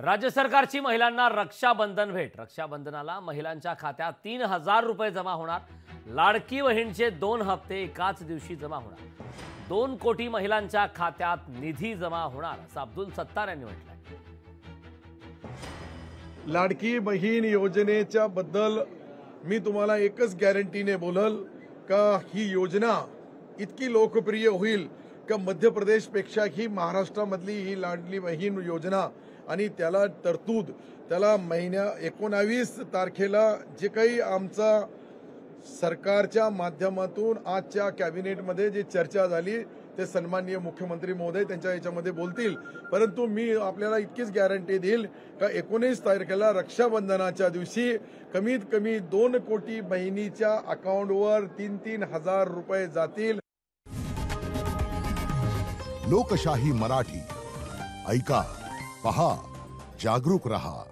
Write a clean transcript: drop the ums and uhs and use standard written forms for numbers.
राज्य सरकारची महिलांना रक्षाबंधन भेट। रक्षाबंधनाला महिलांच्या खात्यात 3000 रुपये जमा होणार। लाडकी बहीणचे 2 हप्ते एकाच दिवशी जमा होणार। 2 कोटी महिलांच्या खात्यात निधी जमा होणार असं अब्दुल सत्तार यांनी म्हटलंय। लाडकी बहीण योजनेच्या बद्दल मी तुम्हाला एकच गॅरंटीने बोलल का ही योजना इतकी लोकप्रिय होईल का मध्य प्रदेशपेक्षा ही महाराष्ट्रामधली ही लाडली बहीण योजना आणि त्याला तरतूद त्याला महिन्या 19 तारखेला जे काही आमचा सरकारच्या माध्यमातून आजच्या कॅबिनेटमध्ये जी चर्चा झाली ते सन्माननीय मुख्यमंत्री महोदय त्यांच्या याच्यामध्ये बोलतील। परंतु मी आपल्याला इतकीच गॅरंटी देईल का 19 तारखेला रक्षाबंधनाच्या दिवशी कमीत कमी 2 कोटी बहिणीच्या अकाउंटवर 3-3 हजार रुपये जातील। लोकशाही मराठी ऐका, पहा, जागरूक रहा।